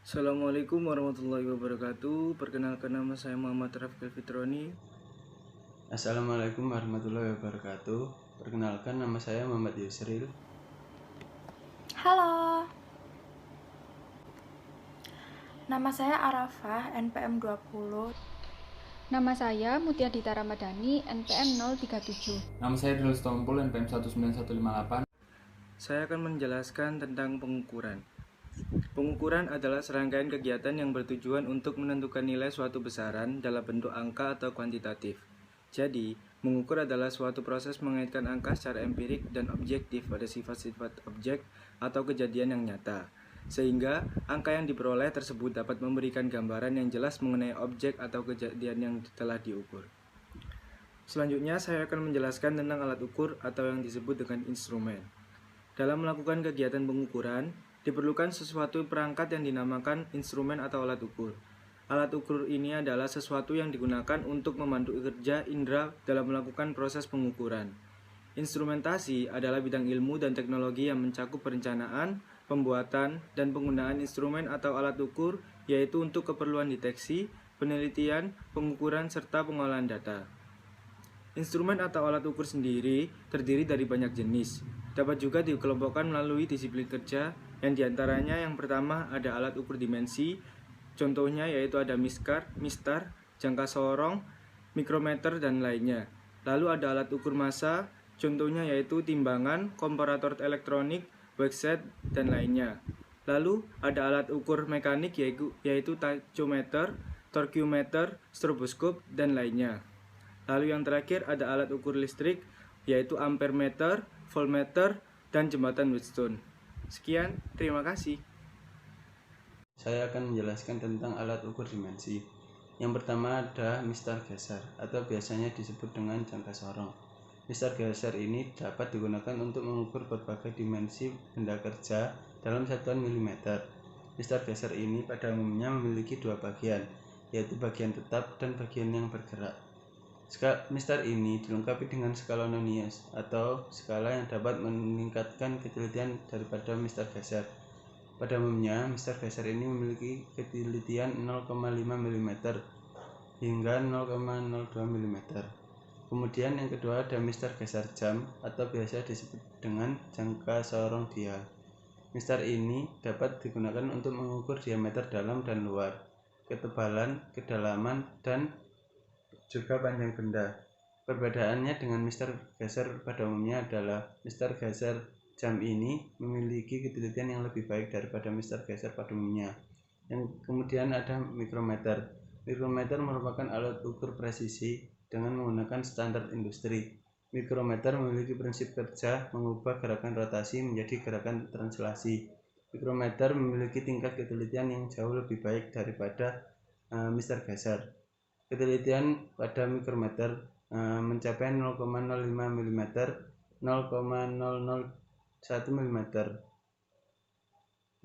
Assalamualaikum warahmatullahi wabarakatuh. Perkenalkan, nama saya Muhammad Raffi Fitroni. Assalamualaikum warahmatullahi wabarakatuh. Perkenalkan, nama saya Muhammad Yusril. Halo, nama saya Arafah, NPM 20. Nama saya Mutia Dita Ramadhani, NPM 037. Nama saya Drilus Tompul, NPM 19158. Saya akan menjelaskan tentang pengukuran. Pengukuran adalah serangkaian kegiatan yang bertujuan untuk menentukan nilai suatu besaran dalam bentuk angka atau kuantitatif. Jadi, mengukur adalah suatu proses mengaitkan angka secara empirik dan objektif pada sifat-sifat objek atau kejadian yang nyata, sehingga angka yang diperoleh tersebut dapat memberikan gambaran yang jelas mengenai objek atau kejadian yang telah diukur. Selanjutnya, saya akan menjelaskan tentang alat ukur atau yang disebut dengan instrumen. Dalam melakukan kegiatan pengukuran, diperlukan sesuatu perangkat yang dinamakan instrumen atau alat ukur. Alat ukur ini adalah sesuatu yang digunakan untuk membantu kerja indera dalam melakukan proses pengukuran. Instrumentasi adalah bidang ilmu dan teknologi yang mencakup perencanaan, pembuatan, dan penggunaan instrumen atau alat ukur, yaitu untuk keperluan deteksi, penelitian, pengukuran, serta pengolahan data. Instrumen atau alat ukur sendiri terdiri dari banyak jenis. Dapat juga dikelompokkan melalui disiplin kerja, yang diantaranya yang pertama ada alat ukur dimensi, contohnya yaitu ada mistar, jangka sorong, mikrometer, dan lainnya. Lalu ada alat ukur massa, contohnya yaitu timbangan, komparator elektronik, workset, dan lainnya. Lalu ada alat ukur mekanik yaitu tachometer, torqueometer, stroboskop, dan lainnya. Lalu yang terakhir ada alat ukur listrik, yaitu ampermeter, voltmeter, dan jembatan Wheatstone. Sekian, terima kasih. Saya akan menjelaskan tentang alat ukur dimensi. Yang pertama ada mistar geser atau biasanya disebut dengan jangka sorong. Mistar geser ini dapat digunakan untuk mengukur berbagai dimensi benda kerja dalam satuan milimeter. Mistar geser ini pada umumnya memiliki dua bagian, yaitu bagian tetap dan bagian yang bergerak. Mistar ini dilengkapi dengan skala nonius atau skala yang dapat meningkatkan ketelitian daripada mistar geser. Pada umumnya, mistar geser ini memiliki ketelitian 0,5 mm hingga 0,02 mm. Kemudian yang kedua ada mistar geser jam atau biasa disebut dengan jangka sorong dial. Mistar ini dapat digunakan untuk mengukur diameter dalam dan luar, ketebalan, kedalaman, dan juga panjang benda. Perbedaannya dengan mistar geser pada umumnya adalah mistar geser jam ini memiliki ketelitian yang lebih baik daripada mistar geser pada umumnya. Yang kemudian ada mikrometer. Mikrometer merupakan alat ukur presisi dengan menggunakan standar industri. Mikrometer memiliki prinsip kerja mengubah gerakan rotasi menjadi gerakan translasi. Mikrometer memiliki tingkat ketelitian yang jauh lebih baik daripada mistar geser. Ketelitian pada mikrometer mencapai 0,05 mm, 0,001 mm.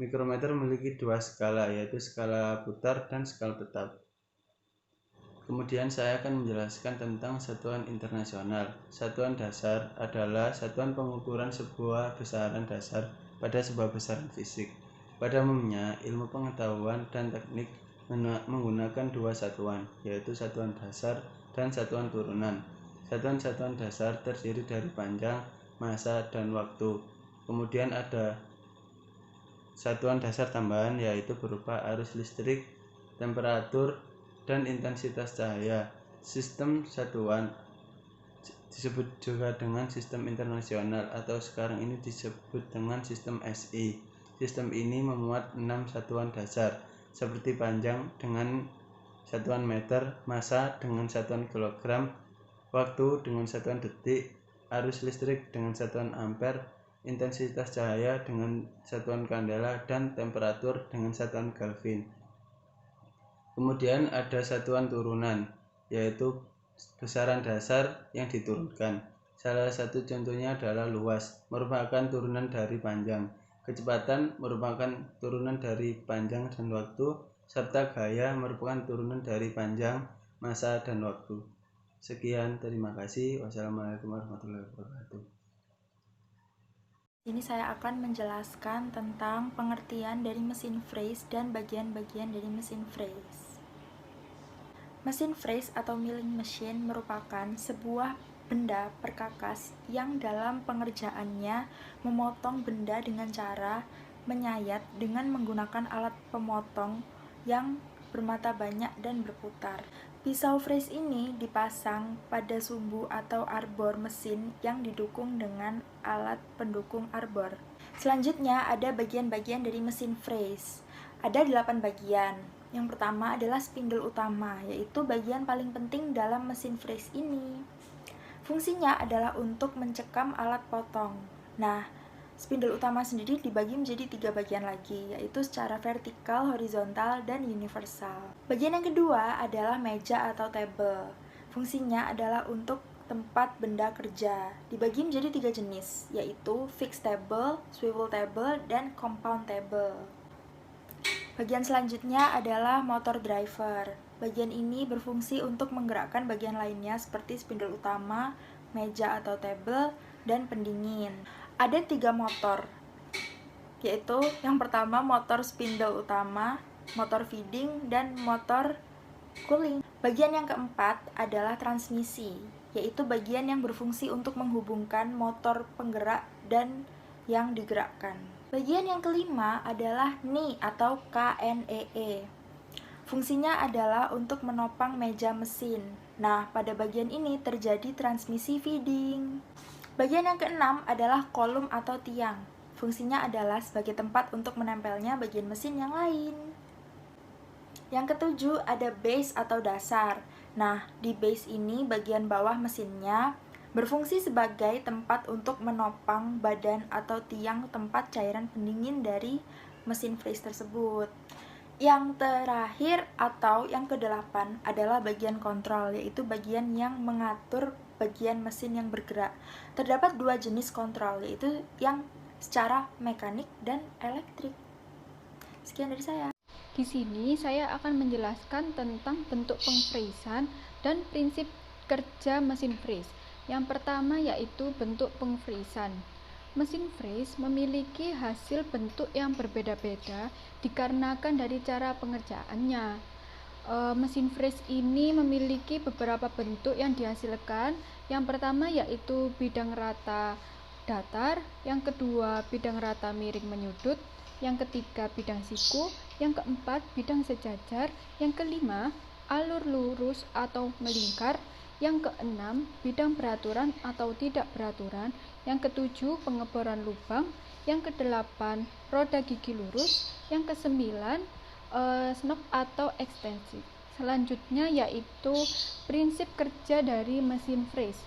Mikrometer memiliki dua skala, yaitu skala putar dan skala tetap. Kemudian saya akan menjelaskan tentang satuan internasional. Satuan dasar adalah satuan pengukuran sebuah besaran dasar pada sebuah besaran fisik. Pada umumnya, ilmu pengetahuan dan teknik menggunakan dua satuan, yaitu satuan dasar dan satuan turunan. Satuan-satuan dasar terdiri dari panjang, massa, dan waktu. Kemudian ada satuan dasar tambahan, yaitu berupa arus listrik, temperatur, dan intensitas cahaya. Sistem satuan disebut juga dengan sistem internasional atau sekarang ini disebut dengan sistem SI. Sistem ini memuat 6 satuan dasar, seperti panjang dengan satuan meter, massa dengan satuan kilogram, waktu dengan satuan detik, arus listrik dengan satuan ampere, intensitas cahaya dengan satuan kandela, dan temperatur dengan satuan Kelvin. Kemudian ada satuan turunan, yaitu besaran dasar yang diturunkan. Salah satu contohnya adalah luas, merupakan turunan dari panjang. Kecepatan merupakan turunan dari panjang dan waktu, serta gaya merupakan turunan dari panjang, massa, dan waktu. Sekian, terima kasih. Wassalamualaikum warahmatullahi wabarakatuh. Ini saya akan menjelaskan tentang pengertian dari mesin freeze dan bagian-bagian dari mesin freeze. Mesin freeze atau milling machine merupakan sebuah benda perkakas yang dalam pengerjaannya memotong benda dengan cara menyayat dengan menggunakan alat pemotong yang bermata banyak dan berputar. Pisau freeze ini dipasang pada sumbu atau arbor mesin yang didukung dengan alat pendukung arbor. Selanjutnya ada bagian-bagian dari mesin freeze. Ada 8 bagian. Yang pertama adalah spindle utama, yaitu bagian paling penting dalam mesin freeze ini. Fungsinya adalah untuk mencekam alat potong. Nah, spindle utama sendiri dibagi menjadi 3 bagian lagi, yaitu secara vertikal, horizontal, dan universal. Bagian yang kedua adalah meja atau table. Fungsinya adalah untuk tempat benda kerja. Dibagi menjadi 3 jenis, yaitu fixed table, swivel table, dan compound table. Bagian selanjutnya adalah motor driver. Bagian ini berfungsi untuk menggerakkan bagian lainnya seperti spindle utama, meja atau table, dan pendingin. Ada 3 motor, yaitu yang pertama motor spindle utama, motor feeding, dan motor cooling. Bagian yang keempat adalah transmisi, yaitu bagian yang berfungsi untuk menghubungkan motor penggerak dan yang digerakkan. Bagian yang kelima adalah knee atau KNEE. Fungsinya adalah untuk menopang meja mesin. Nah, pada bagian ini terjadi transmisi feeding. Bagian yang keenam adalah kolom atau tiang. Fungsinya adalah sebagai tempat untuk menempelnya bagian mesin yang lain. Yang ketujuh ada base atau dasar. Nah, di base ini bagian bawah mesinnya berfungsi sebagai tempat untuk menopang badan atau tiang tempat cairan pendingin dari mesin freeze tersebut. Yang terakhir atau yang kedelapan adalah bagian kontrol, yaitu bagian yang mengatur bagian mesin yang bergerak. Terdapat 2 jenis kontrol, yaitu yang secara mekanik dan elektrik. Sekian dari saya. Di sini saya akan menjelaskan tentang bentuk pengfreezan dan prinsip kerja mesin freeze. Yang pertama yaitu bentuk pengfreezan. Mesin freeze memiliki hasil bentuk yang berbeda-beda dikarenakan dari cara pengerjaannya. Mesin freeze ini memiliki beberapa bentuk yang dihasilkan. Yang pertama yaitu bidang rata datar, yang kedua bidang rata miring menyudut, yang ketiga bidang siku, yang keempat bidang sejajar, yang kelima alur lurus atau melingkar, yang keenam bidang beraturan atau tidak beraturan, yang ketujuh pengeboran lubang, yang kedelapan roda gigi lurus, yang kesembilan snok atau ekstensi. Selanjutnya yaitu prinsip kerja dari mesin freeze.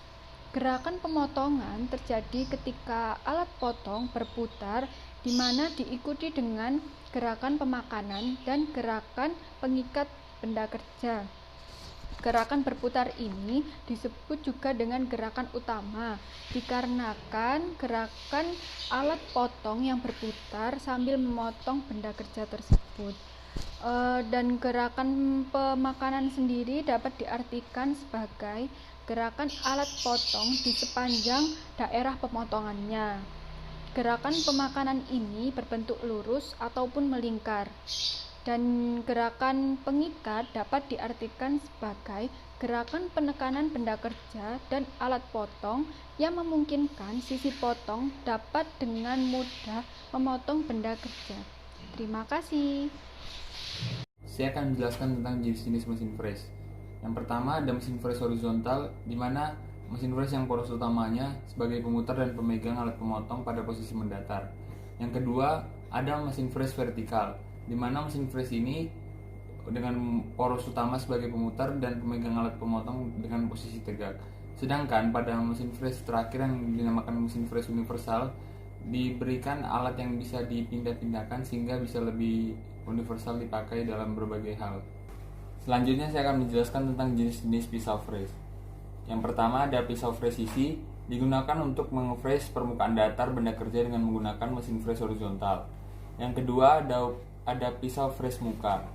Gerakan pemotongan terjadi ketika alat potong berputar, di mana diikuti dengan gerakan pemakanan dan gerakan pengikat benda kerja. Gerakan berputar ini disebut juga dengan gerakan utama, dikarenakan gerakan alat potong yang berputar sambil memotong benda kerja tersebut. Dan gerakan pemakanan sendiri dapat diartikan sebagai gerakan alat potong di sepanjang daerah pemotongannya. Gerakan pemakanan ini berbentuk lurus ataupun melingkar. Dan gerakan pengikat dapat diartikan sebagai gerakan penekanan benda kerja dan alat potong yang memungkinkan sisi potong dapat dengan mudah memotong benda kerja. Terima kasih. Saya akan menjelaskan tentang jenis-jenis mesin freeze. Yang pertama ada mesin freeze horizontal, di mana mesin freeze yang poros utamanya sebagai pemutar dan pemegang alat pemotong pada posisi mendatar. Yang kedua ada mesin freeze vertikal, di mana mesin freeze ini dengan poros utama sebagai pemutar dan pemegang alat pemotong dengan posisi tegak. Sedangkan pada mesin freeze terakhir yang dinamakan mesin freeze universal, diberikan alat yang bisa dipindah-pindahkan sehingga bisa lebih universal dipakai dalam berbagai hal. Selanjutnya saya akan menjelaskan tentang jenis-jenis pisau freeze. Yang pertama ada pisau freeze sisi, digunakan untuk meng-freeze permukaan datar benda kerja dengan menggunakan mesin freeze horizontal. Yang kedua ada pisau freeze muka.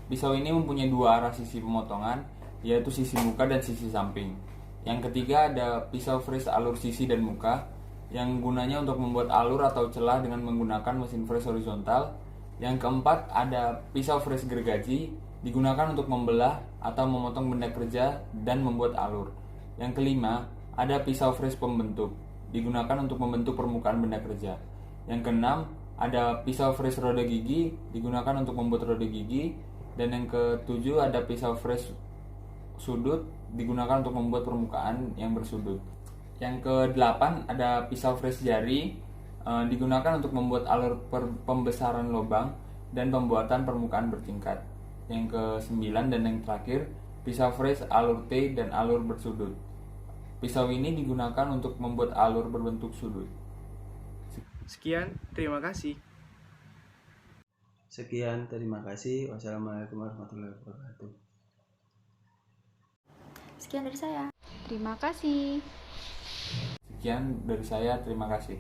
Pisau ini mempunyai 2 arah sisi pemotongan, yaitu sisi muka dan sisi samping. Yang ketiga ada pisau freeze alur sisi dan muka. yang gunanya untuk membuat alur atau celah dengan menggunakan mesin fres horizontal. Yang keempat, ada pisau fres gergaji, digunakan untuk membelah atau memotong benda kerja dan membuat alur. Yang kelima, ada pisau fres pembentuk, digunakan untuk membentuk permukaan benda kerja. Yang keenam, ada pisau fres roda gigi, digunakan untuk membuat roda gigi. Dan yang ketujuh, ada pisau fres sudut, digunakan untuk membuat permukaan yang bersudut. Yang kedelapan, ada pisau fres jari, digunakan untuk membuat alur pembesaran lubang dan pembuatan permukaan bertingkat. Yang kesembilan dan yang terakhir, pisau fres alur T dan alur bersudut. Pisau ini digunakan untuk membuat alur berbentuk sudut. Sekian, terima kasih. Sekian, terima kasih. Wassalamualaikum warahmatullahi wabarakatuh. Sekian dari saya. Terima kasih. Sekian dari saya, terima kasih.